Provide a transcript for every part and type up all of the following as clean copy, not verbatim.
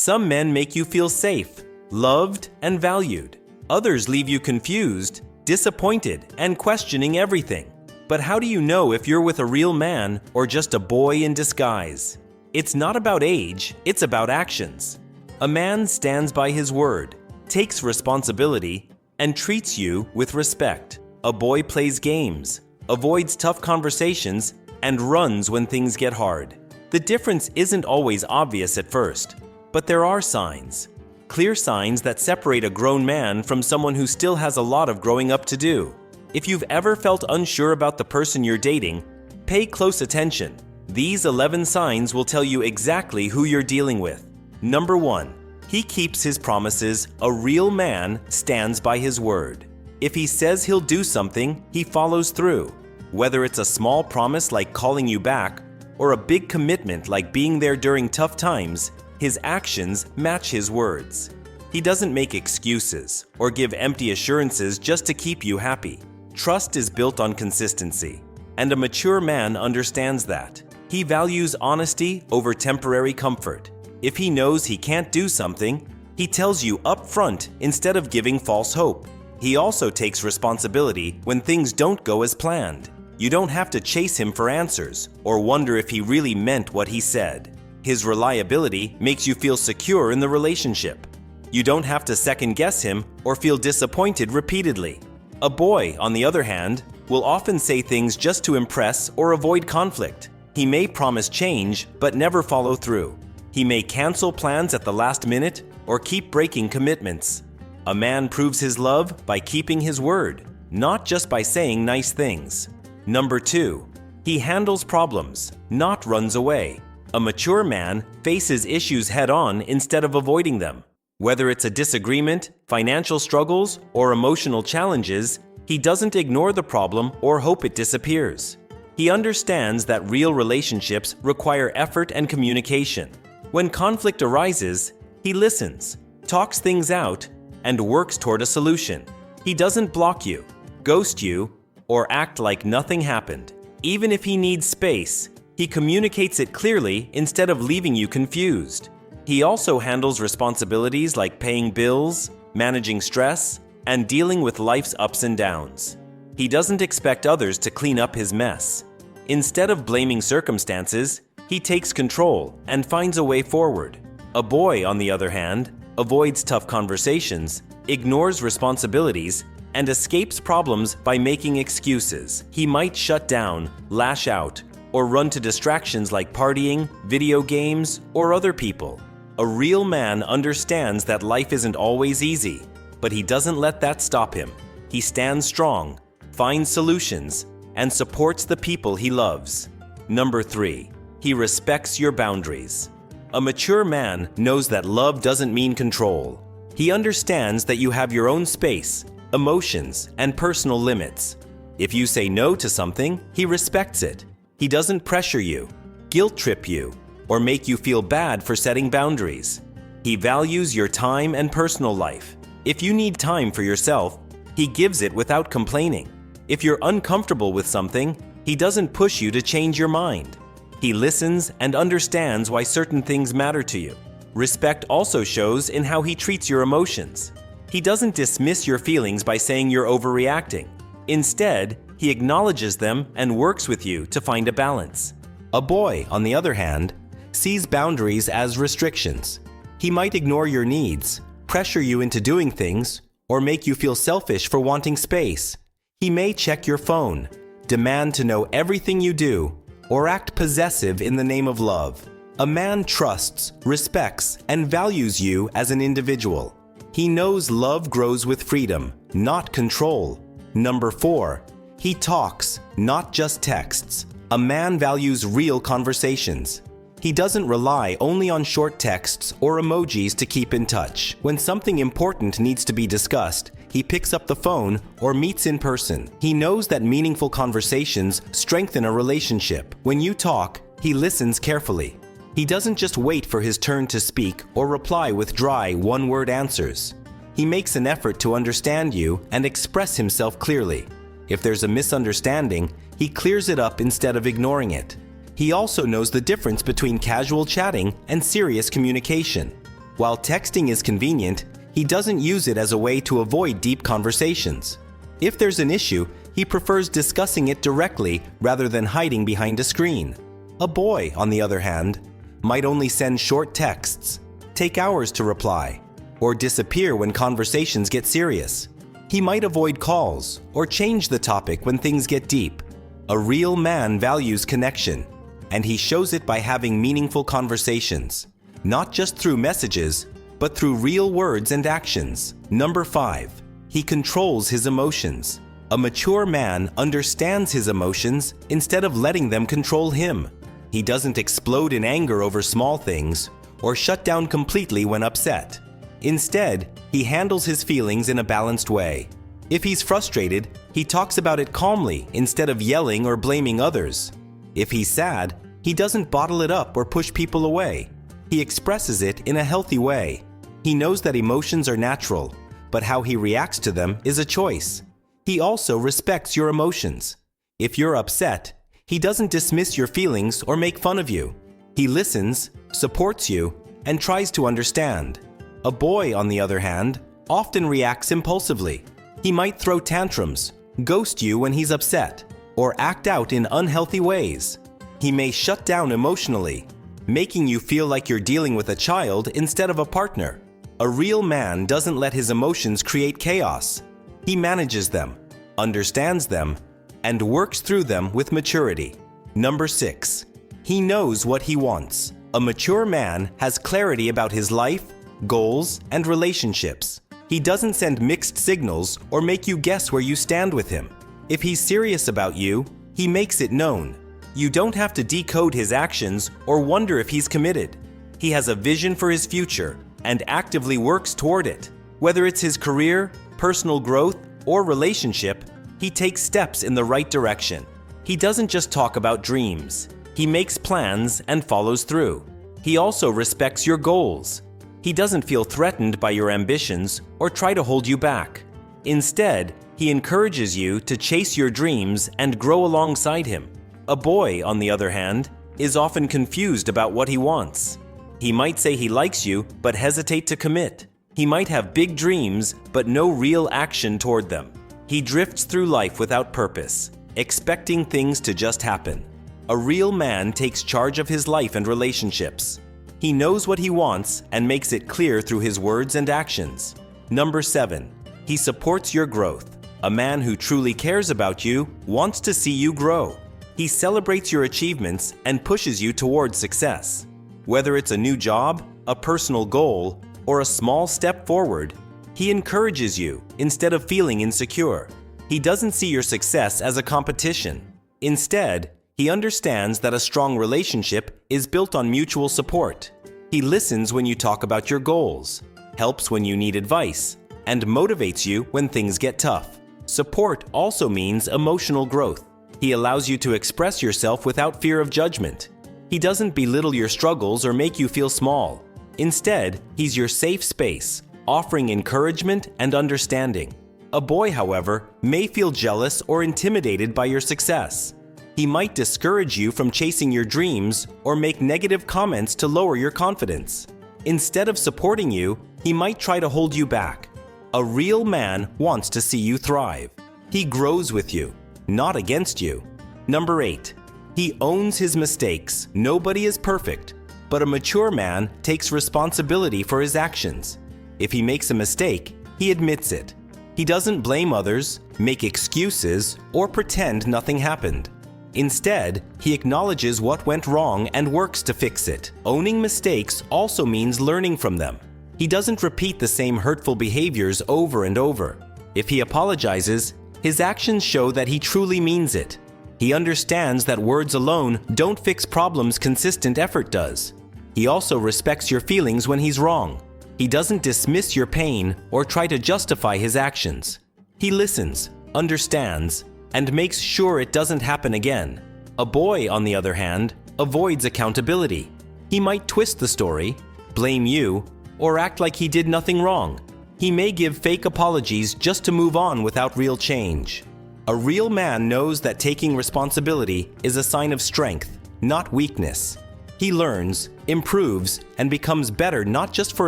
Some men make you feel safe, loved, and valued. Others leave you confused, disappointed, and questioning everything. But how do you know if you're with a real man or just a boy in disguise? It's not about age, it's about actions. A man stands by his word, takes responsibility, and treats you with respect. A boy plays games, avoids tough conversations, and runs when things get hard. The difference isn't always obvious at first, but there are signs. Clear signs that separate a grown man from someone who still has a lot of growing up to do. If you've ever felt unsure about the person you're dating, pay close attention. These 11 signs will tell you exactly who you're dealing with. Number 1. He keeps his promises. A real man stands by his word. If he says he'll do something, he follows through. Whether it's a small promise like calling you back, or a big commitment like being there during tough times, his actions match his words. He doesn't make excuses or give empty assurances just to keep you happy. Trust is built on consistency, and a mature man understands that. He values honesty over temporary comfort. If he knows he can't do something, he tells you up front instead of giving false hope. He also takes responsibility when things don't go as planned. You don't have to chase him for answers or wonder if he really meant what he said. His reliability makes you feel secure in the relationship. You don't have to second-guess him or feel disappointed repeatedly. A boy, on the other hand, will often say things just to impress or avoid conflict. He may promise change but never follow through. He may cancel plans at the last minute or keep breaking commitments. A man proves his love by keeping his word, not just by saying nice things. Number 2. He handles problems, not runs away. A mature man faces issues head-on instead of avoiding them. Whether it's a disagreement, financial struggles, or emotional challenges, he doesn't ignore the problem or hope it disappears. He understands that real relationships require effort and communication. When conflict arises, he listens, talks things out, and works toward a solution. He doesn't block you, ghost you, or act like nothing happened. Even if he needs space, he communicates it clearly instead of leaving you confused. He also handles responsibilities like paying bills, managing stress, and dealing with life's ups and downs. He doesn't expect others to clean up his mess. Instead of blaming circumstances, he takes control and finds a way forward. A boy, on the other hand, avoids tough conversations, ignores responsibilities, and escapes problems by making excuses. He might shut down, lash out, or run to distractions like partying, video games, or other people. A real man understands that life isn't always easy, but he doesn't let that stop him. He stands strong, finds solutions, and supports the people he loves. Number 3. He respects your boundaries. A mature man knows that love doesn't mean control. He understands that you have your own space, emotions, and personal limits. If you say no to something, he respects it. He doesn't pressure you, guilt-trip you, or make you feel bad for setting boundaries. He values your time and personal life. If you need time for yourself, he gives it without complaining. If you're uncomfortable with something, he doesn't push you to change your mind. He listens and understands why certain things matter to you. Respect also shows in how he treats your emotions. He doesn't dismiss your feelings by saying you're overreacting. Instead, he acknowledges them and works with you to find a balance. A boy, on the other hand, sees boundaries as restrictions. He might ignore your needs, pressure you into doing things, or make you feel selfish for wanting space. He may check your phone, demand to know everything you do, or act possessive in the name of love. A man trusts, respects, and values you as an individual. He knows love grows with freedom, not control. Number 4. He talks, not just texts. A man values real conversations. He doesn't rely only on short texts or emojis to keep in touch. When something important needs to be discussed, he picks up the phone or meets in person. He knows that meaningful conversations strengthen a relationship. When you talk, he listens carefully. He doesn't just wait for his turn to speak or reply with dry, one-word answers. He makes an effort to understand you and express himself clearly. If there's a misunderstanding, he clears it up instead of ignoring it. He also knows the difference between casual chatting and serious communication. While texting is convenient, he doesn't use it as a way to avoid deep conversations. If there's an issue, he prefers discussing it directly rather than hiding behind a screen. A boy, on the other hand, might only send short texts, take hours to reply, or disappear when conversations get serious. He might avoid calls or change the topic when things get deep. A real man values connection, and he shows it by having meaningful conversations, not just through messages, but through real words and actions. Number 5, he controls his emotions. A mature man understands his emotions instead of letting them control him. He doesn't explode in anger over small things or shut down completely when upset. Instead, he handles his feelings in a balanced way. If he's frustrated, he talks about it calmly instead of yelling or blaming others. If he's sad, he doesn't bottle it up or push people away. He expresses it in a healthy way. He knows that emotions are natural, but how he reacts to them is a choice. He also respects your emotions. If you're upset, he doesn't dismiss your feelings or make fun of you. He listens, supports you, and tries to understand. A boy, on the other hand, often reacts impulsively. He might throw tantrums, ghost you when he's upset, or act out in unhealthy ways. He may shut down emotionally, making you feel like you're dealing with a child instead of a partner. A real man doesn't let his emotions create chaos. He manages them, understands them, and works through them with maturity. Number 6, he knows what he wants. A mature man has clarity about his life, goals, and relationships. He doesn't send mixed signals or make you guess where you stand with him. If he's serious about you, he makes it known. You don't have to decode his actions or wonder if he's committed. He has a vision for his future and actively works toward it. Whether it's his career, personal growth, or relationship, he takes steps in the right direction. He doesn't just talk about dreams. He makes plans and follows through. He also respects your goals. He doesn't feel threatened by your ambitions or try to hold you back. Instead, he encourages you to chase your dreams and grow alongside him. A boy, on the other hand, is often confused about what he wants. He might say he likes you but hesitate to commit. He might have big dreams but no real action toward them. He drifts through life without purpose, expecting things to just happen. A real man takes charge of his life and relationships. He knows what he wants and makes it clear through his words and actions. Number 7, he supports your growth. A man who truly cares about you wants to see you grow. He celebrates your achievements and pushes you towards success. Whether it's a new job, a personal goal, or a small step forward, he encourages you instead of feeling insecure. He doesn't see your success as a competition. Instead, he understands that a strong relationship is built on mutual support. He listens when you talk about your goals, helps when you need advice, and motivates you when things get tough. Support also means emotional growth. He allows you to express yourself without fear of judgment. He doesn't belittle your struggles or make you feel small. Instead, he's your safe space, offering encouragement and understanding. A boy, however, may feel jealous or intimidated by your success. He might discourage you from chasing your dreams or make negative comments to lower your confidence. Instead of supporting you, he might try to hold you back. A real man wants to see you thrive. He grows with you, not against you. Number 8, he owns his mistakes. Nobody is perfect, but a mature man takes responsibility for his actions. If he makes a mistake, he admits it. He doesn't blame others, make excuses, or pretend nothing happened. Instead, he acknowledges what went wrong and works to fix it. Owning mistakes also means learning from them. He doesn't repeat the same hurtful behaviors over and over. If he apologizes, his actions show that he truly means it. He understands that words alone don't fix problems consistent effort does. He also respects your feelings when he's wrong. He doesn't dismiss your pain or try to justify his actions. He listens, understands, and makes sure it doesn't happen again. A boy, on the other hand, avoids accountability. He might twist the story, blame you, or act like he did nothing wrong. He may give fake apologies just to move on without real change. A real man knows that taking responsibility is a sign of strength, not weakness. He learns, improves, and becomes better not just for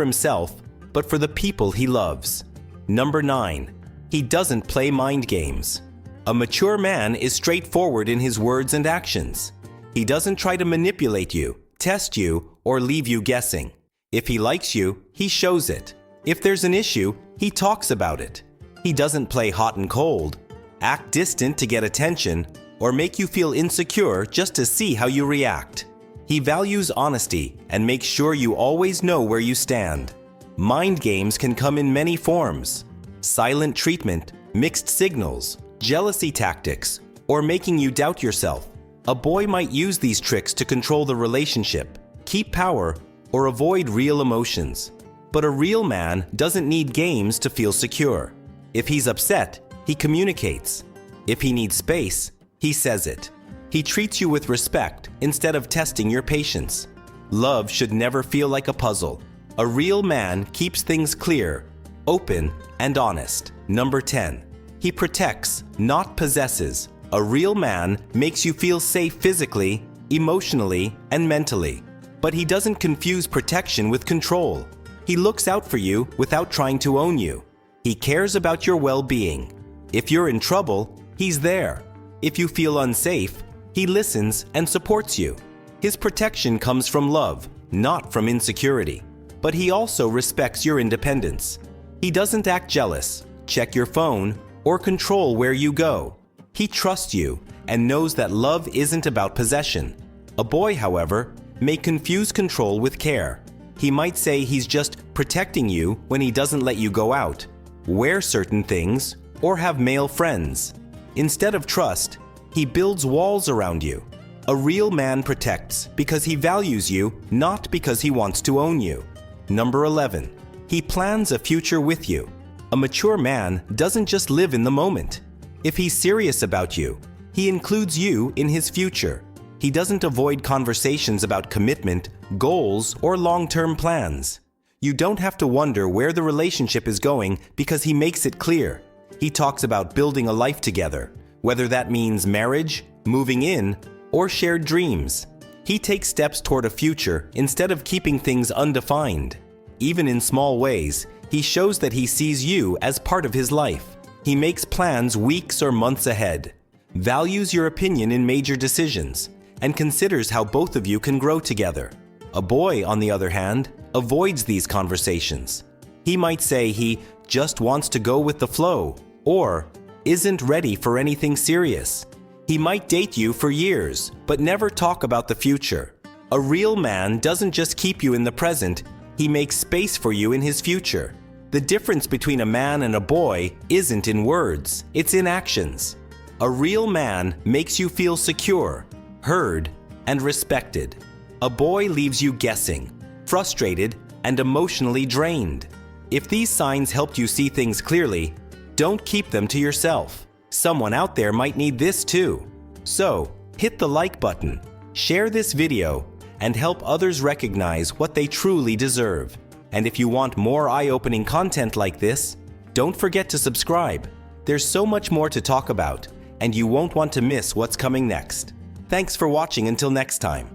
himself, but for the people he loves. Number 9. He doesn't play mind games. A mature man is straightforward in his words and actions. He doesn't try to manipulate you, test you, or leave you guessing. If he likes you, he shows it. If there's an issue, he talks about it. He doesn't play hot and cold, act distant to get attention, or make you feel insecure just to see how you react. He values honesty and makes sure you always know where you stand. Mind games can come in many forms: silent treatment, mixed signals, jealousy tactics, or making you doubt yourself. A boy might use these tricks to control the relationship, keep power, or avoid real emotions. But a real man doesn't need games to feel secure. If he's upset, he communicates. If he needs space, he says it. He treats you with respect instead of testing your patience. Love should never feel like a puzzle. A real man keeps things clear, open, and honest. Number 10. He protects, not possesses. A real man makes you feel safe physically, emotionally, and mentally. But he doesn't confuse protection with control. He looks out for you without trying to own you. He cares about your well-being. If you're in trouble, he's there. If you feel unsafe, he listens and supports you. His protection comes from love, not from insecurity. But he also respects your independence. He doesn't act jealous, check your phone, or control where you go. He trusts you and knows that love isn't about possession. A boy, however, may confuse control with care. He might say he's just protecting you when he doesn't let you go out, wear certain things, or have male friends. Instead of trust, he builds walls around you. A real man protects because he values you, not because he wants to own you. Number 11. He plans a future with you. A mature man doesn't just live in the moment. If he's serious about you, he includes you in his future. He doesn't avoid conversations about commitment, goals, or long-term plans. You don't have to wonder where the relationship is going because he makes it clear. He talks about building a life together, whether that means marriage, moving in, or shared dreams. He takes steps toward a future instead of keeping things undefined. Even in small ways, he shows that he sees you as part of his life. He makes plans weeks or months ahead, values your opinion in major decisions, and considers how both of you can grow together. A boy, on the other hand, avoids these conversations. He might say he just wants to go with the flow, or isn't ready for anything serious. He might date you for years, but never talk about the future. A real man doesn't just keep you in the present, he makes space for you in his future. The difference between a man and a boy isn't in words, it's in actions. A real man makes you feel secure, heard, and respected. A boy leaves you guessing, frustrated, and emotionally drained. If these signs helped you see things clearly, don't keep them to yourself. Someone out there might need this too. So, hit the like button, share this video, and help others recognize what they truly deserve. And if you want more eye-opening content like this, don't forget to subscribe. There's so much more to talk about, and you won't want to miss what's coming next. Thanks for watching until next time.